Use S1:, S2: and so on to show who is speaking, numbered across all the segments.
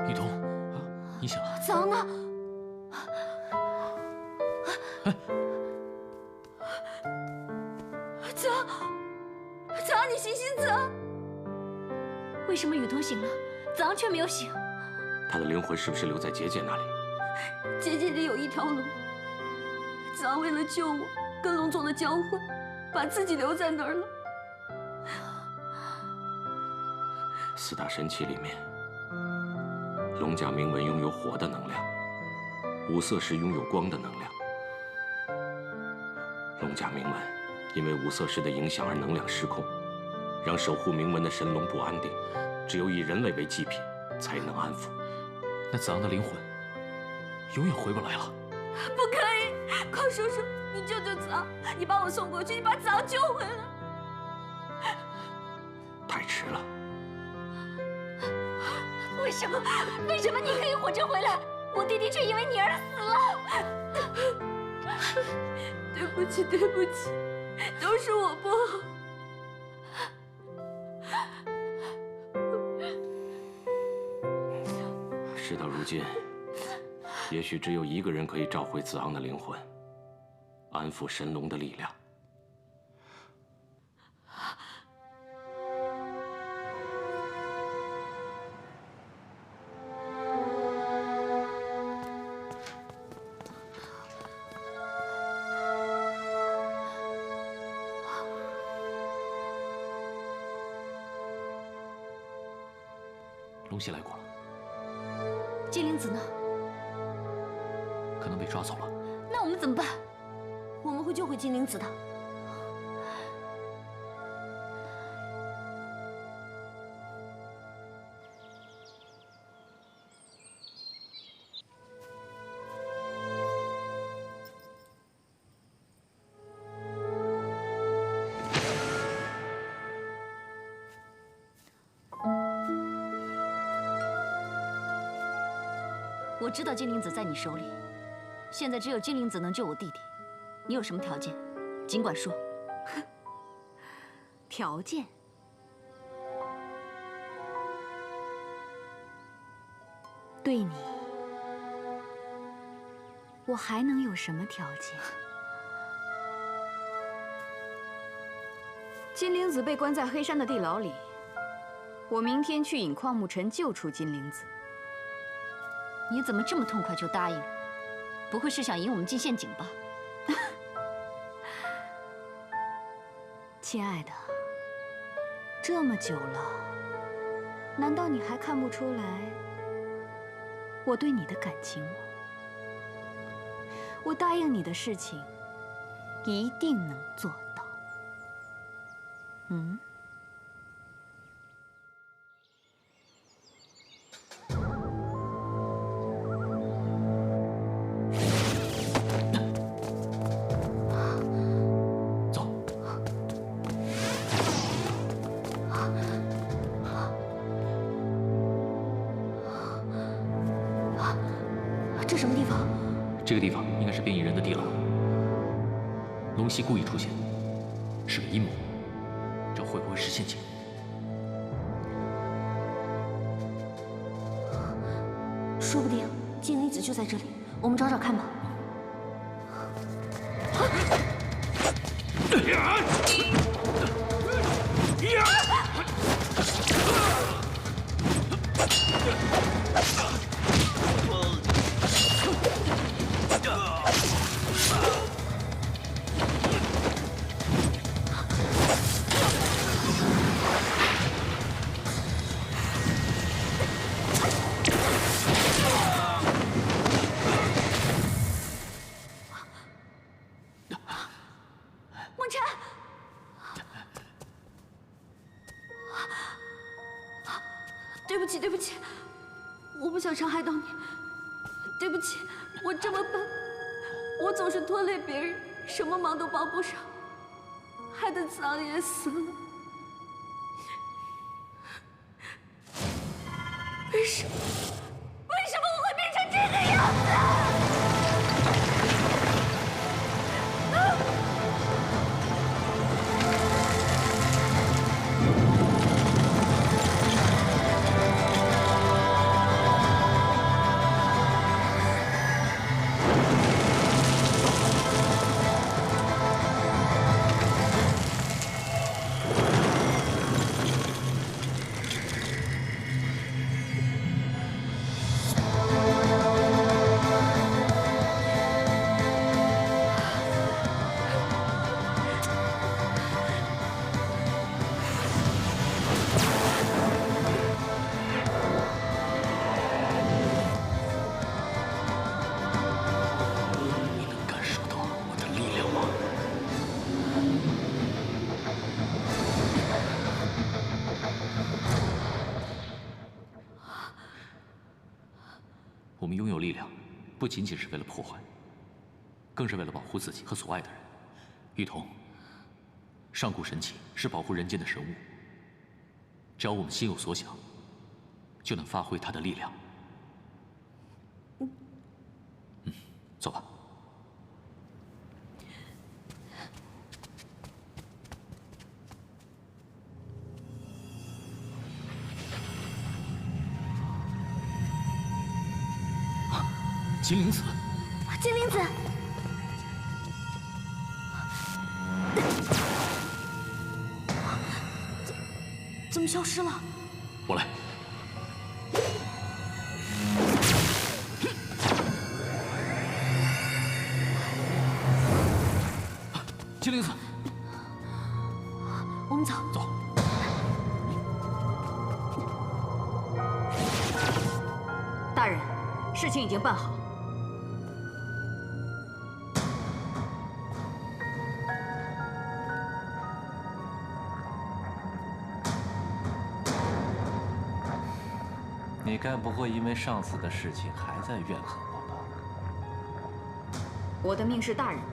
S1: 雨桐，你醒了？
S2: 子昂呢？子昂，子昂，你醒醒，子昂！为什么雨桐醒了，子昂却没有醒？
S3: 他的灵魂是不是留在结界那里？
S2: 结界里有一条龙，子昂为了救我，跟龙做了交换，把自己留在那儿了。
S3: 四大神器里面，龙甲铭文拥有火的能量，五色石拥有光的能量。龙甲铭文因为五色石的影响而能量失控，让守护铭文的神龙不安定，只有以人类为祭品才能安抚。
S1: 那子昂的灵魂永远回不来了。
S2: 不可以，寇叔叔，你救救子昂，你把我送过去，你把子昂救回来。
S3: 太迟了。
S2: 为什么？为什么你可以活着回来，我弟弟却因为你而死了？对不起，对不起，都是我不好。
S3: 事到如今，也许只有一个人可以召回子昂的灵魂，安抚神龙的力量。
S1: 龙溪来过了，
S2: 金灵子呢？
S1: 可能被抓走了。
S2: 那我们怎么办？我们会救回金灵子的。我知道金灵子在你手里，现在只有金灵子能救我弟弟。你有什么条件，尽管说。条件？对你，我还能有什么条件？
S4: 金灵子被关在黑山的地牢里，我明天去引矿木尘救出金灵子。
S2: 你怎么这么痛快就答应了？不会是想引我们进陷阱吧？
S4: 亲爱的，这么久了，难道你还看不出来我对你的感情吗？我答应你的事情，一定能做到。嗯。
S2: 这什么地方？
S1: 这个地方应该是变异人的地牢。龙息故意出现，是个阴谋。这会不会是陷阱？
S2: 说不定金灵子就在这里，我们找找看吧。对不起，我不想伤害到你。对不起，我这么笨，我总是拖累别人，什么忙都帮不上，害得苍也死了。为什么我会变成这个样子？
S1: 我们拥有力量，不仅仅是为了破坏，更是为了保护自己和所爱的人。玉童，上古神器是保护人间的神物，只要我们心有所想，就能发挥它的力量。走吧。金灵子，
S2: 金灵子，怎么消失了？
S1: 我来。金灵子，
S2: 我们走。
S1: 走。
S4: 大人，事情已经办好。
S5: 你该不会因为上次的事情还在怨恨我吧？
S4: 我的命是大人的，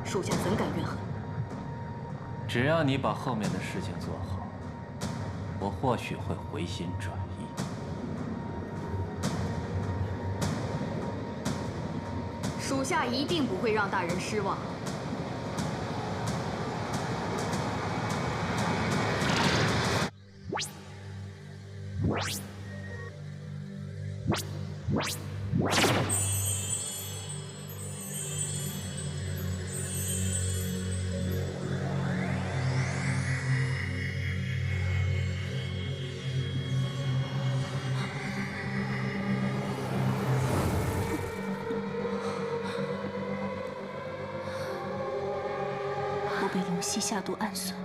S4: 属下怎敢怨恨？
S5: 只要你把后面的事情做好，我或许会回心转意。
S4: 属下一定不会让大人失望。
S6: 龙溪下毒暗算，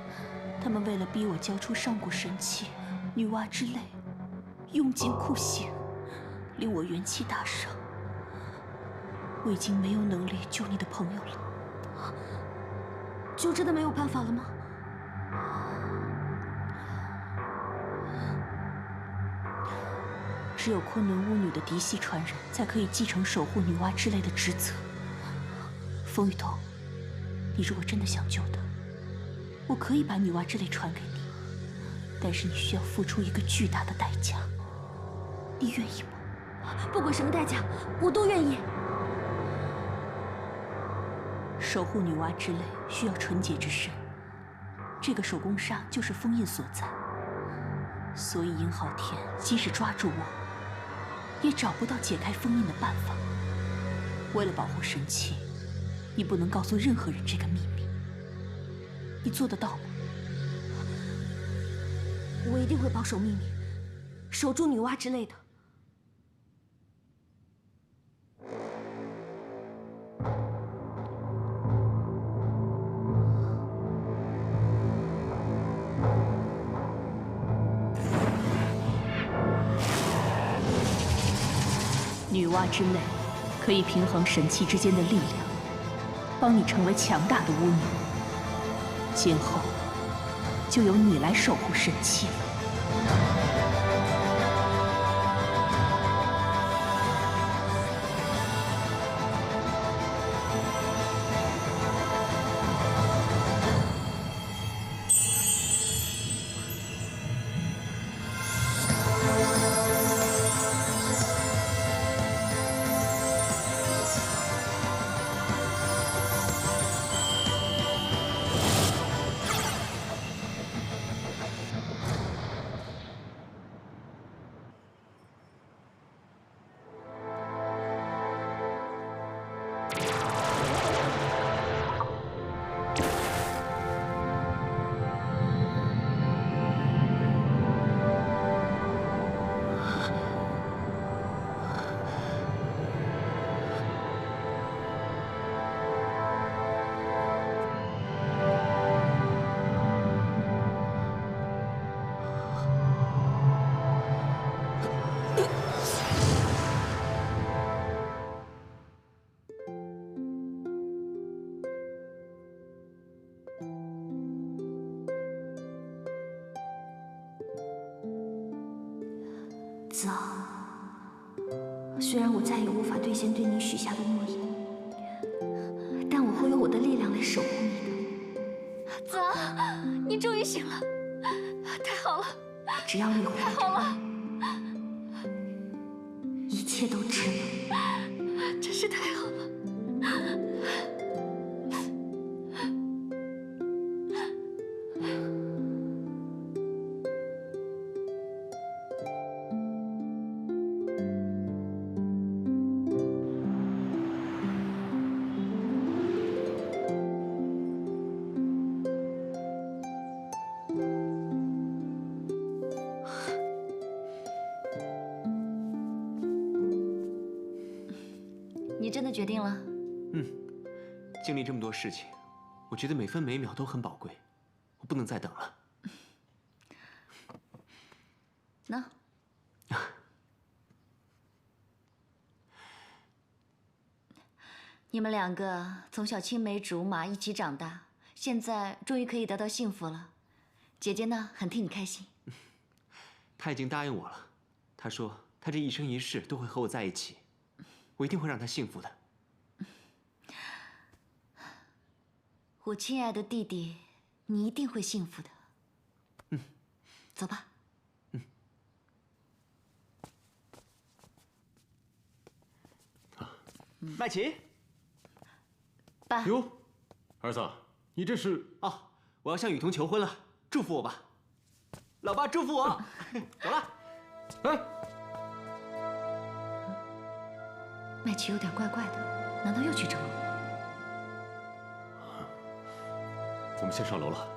S6: 他们为了逼我交出上古神器女娲之泪，用尽酷刑，令我元气大伤。我已经没有能力救你的朋友了。
S2: 就真的没有办法了吗？
S6: 只有昆仑巫女的嫡系传人才可以继承守护女娲之泪的职责。风雨桐，你如果真的想救她，我可以把女娲之泪传给你，但是你需要付出一个巨大的代价。你愿意吗？
S2: 不管什么代价，我都愿意。
S6: 守护女娲之泪需要纯洁之身，这个手工砂就是封印所在。所以殷昊天即使抓住我，也找不到解开封印的办法。为了保护神器，你不能告诉任何人这个秘密。你做得到吗？
S2: 我一定会保守秘密，守住女娲之类的。
S6: 女娲之泪可以平衡神器之间的力量，帮你成为强大的巫女。今后就由你来守护神器了。
S2: 子昂，虽然我再也无法兑现对你许下的诺言，但我会用我的力量来守护你的。子昂，你终于醒了，太好了！只要你活着，太好了，一切都值了，真是太好了。你真的决定了？
S7: 经历这么多事情，我觉得每分每秒都很宝贵，我不能再等了。
S2: 那你们两个从小青梅竹马一起长大，现在终于可以得到幸福了。姐姐呢，很替你开心。
S7: 他已经答应我了，他说他这一生一世都会和我在一起，我一定会让他幸福的。
S2: 我亲爱的弟弟，你一定会幸福的。走吧。
S7: 麦琪，
S2: 爸。
S3: 哟，儿子，你这是？
S7: 哦，我要向雨桐求婚了，祝福我吧。老爸，祝福我。走了。
S3: 哎，
S2: 麦琪有点怪怪的，难道又去整容了？
S3: 我们先上楼了。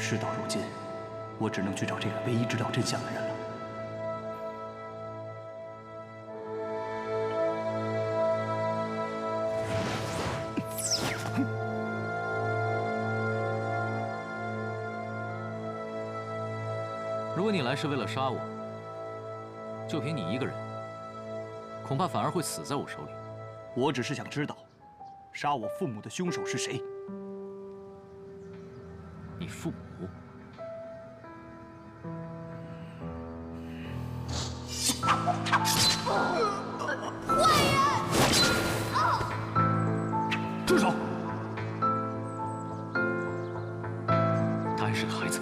S8: 事到如今，我只能去找这个唯一知道真相的人了。
S1: 如果你来是为了杀我，就凭你一个人，恐怕反而会死在我手里。
S8: 我只是想知道，杀我父母的凶手是谁。
S1: 你父母？
S8: 住手！
S1: 他还是个孩子。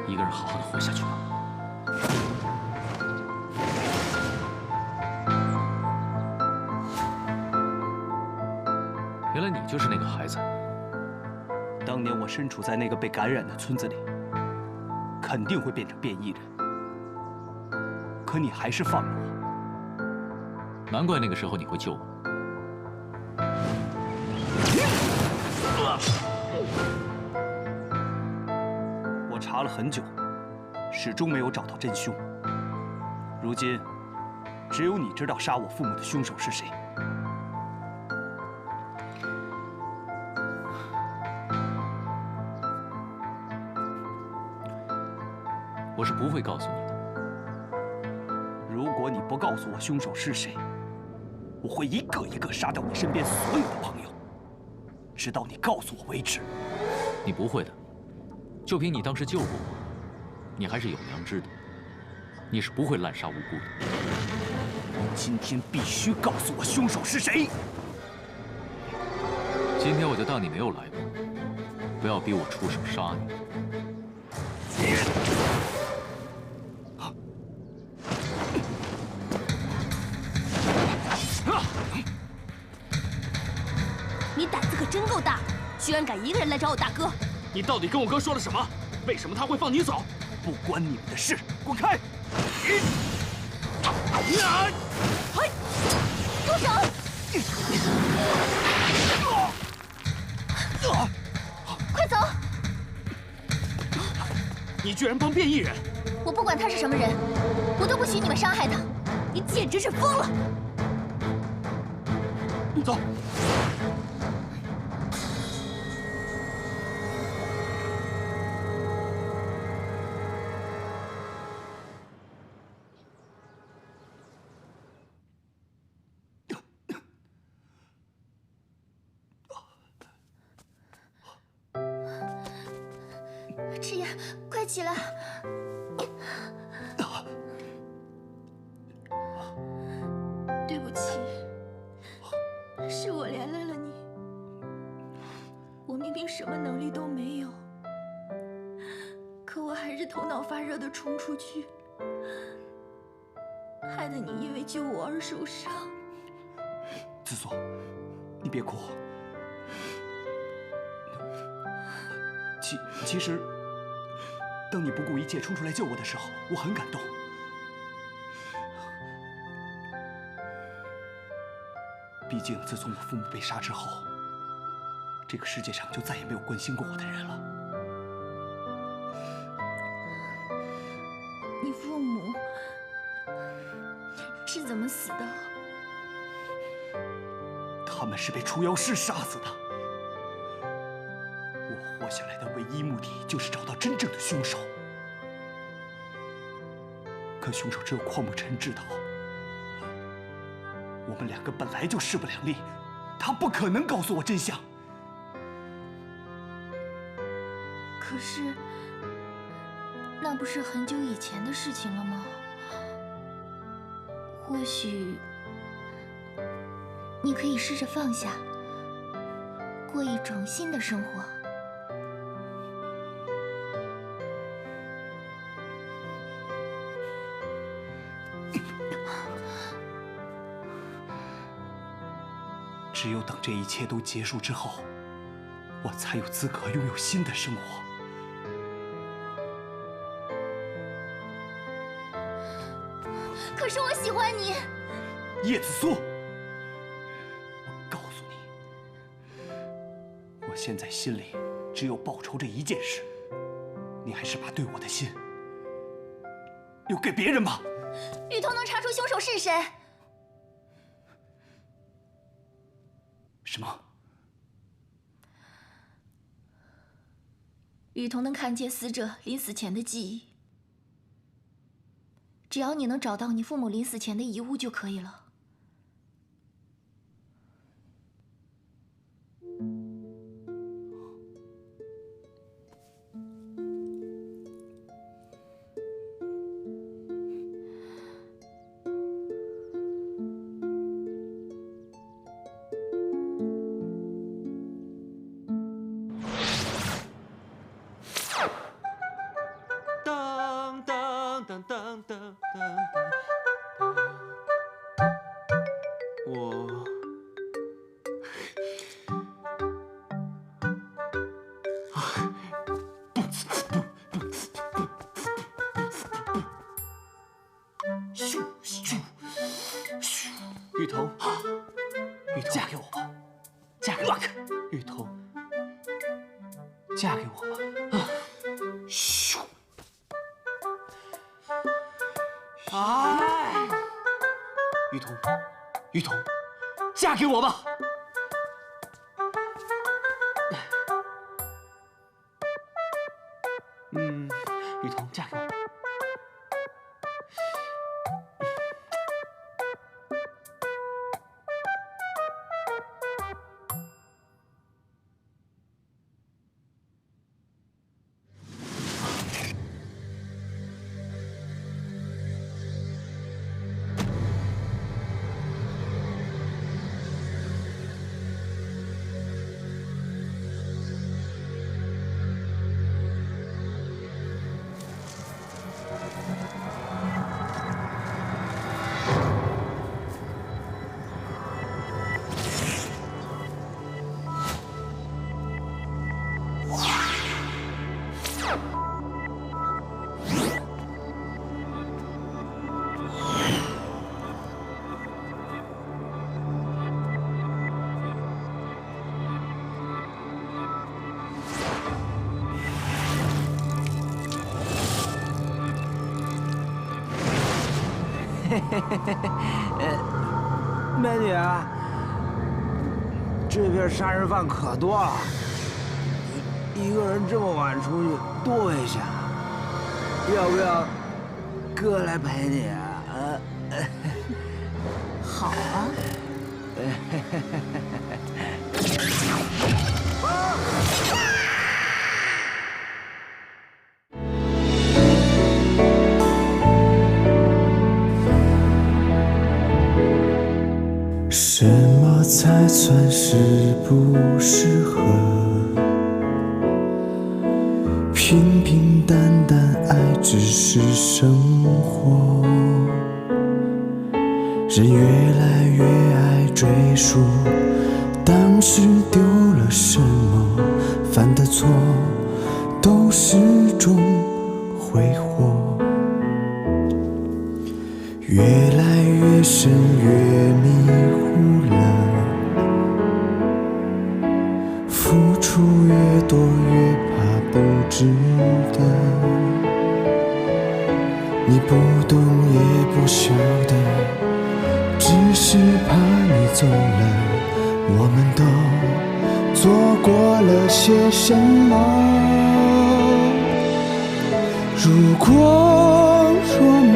S1: 一个人好好的活下去吧。原来你就是那个孩子。
S8: 当年我身处在那个被感染的村子里，肯定会变成变异人。可你还是放了我。
S1: 难怪那个时候你会救我。
S8: 我查了很久，始终没有找到真凶。如今，只有你知道杀我父母的凶手是谁。
S1: 我是不会告诉你的。
S8: 如果你不告诉我凶手是谁，我会一个一个杀掉你身边所有的朋友，直到你告诉我为止。
S1: 你不会的，就凭你当时救过我，你还是有良知的，你是不会滥杀无辜的。
S8: 今天必须告诉我凶手是谁！
S1: 今天我就当你没有来过，不要逼我出手杀你。
S2: 你胆子可真够大，居然敢一个人来找我大哥！
S9: 你到底跟我哥说了什么？为什么他会放你走？
S8: 不关你们的事，滚开！
S2: 嘿，住手！快走！
S9: 你居然帮变异人！
S2: 我不管他是什么人，我都不许你们伤害他！你简直是疯了！
S8: 走。
S2: 赤焰，快起来！对不起，是我连累了你。我明明什么能力都没有，可我还是头脑发热的冲出去，害得你因为救我而受伤。
S8: 子锁，你别哭。其实，当你不顾一切冲出来救我的时候，我很感动。毕竟，自从我父母被杀之后，这个世界上就再也没有关心过我的人了。
S2: 你父母是怎么死的？
S8: 他们是被除妖师杀死的。我活下来的唯一目的就是找到真正的凶手。可凶手只有邝沐尘知道。我们两个本来就势不两立，他不可能告诉我真相。
S2: 可是，那不是很久以前的事情了吗？或许，你可以试着放下，过一种新的生活。
S8: 只有等这一切都结束之后，我才有资格拥有新的生活。
S4: 欢你。
S8: 叶子苏，我告诉你，我现在心里只有报仇这一件事，你还是把对我的心留给别人吧。
S4: 雨桐能查出凶手是谁？
S8: 什么？
S4: 雨桐能看见死者临死前的记忆。只要你能找到你父母临死前的遗物就可以了。
S7: 雨桐，雨桐，嫁给我吧，嫁给我，雨桐，嫁给我吧。咻！哎，雨桐，雨桐，嫁给我吧。雨桐，嫁给我。
S10: 美女，这边杀人犯可多了，一个人这么晚出去多危险啊！要不要哥来陪你啊？
S6: 好啊。
S11: 什么才算是不适合？平平淡淡爱只是生活，人越来越爱追溯当时丢了什么，犯的错都是种挥霍，越来越深越迷糊了，付出越多越怕不值得，你不懂也不晓得，只是怕你走了，我们都做过了些什么？如果若没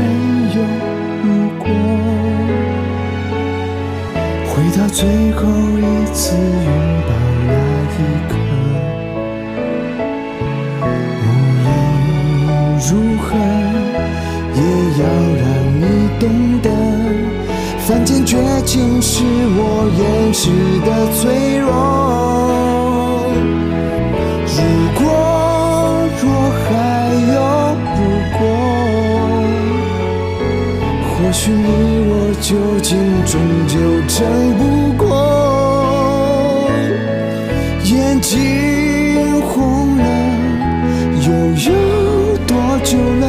S11: 有如果，回到最后一次拥抱那一刻，无论如何也要让你懂得，犯贱绝情是我掩饰的脆弱。如果若还有如果，或许你我究竟终究争不过，眼睛红了，又有多久了？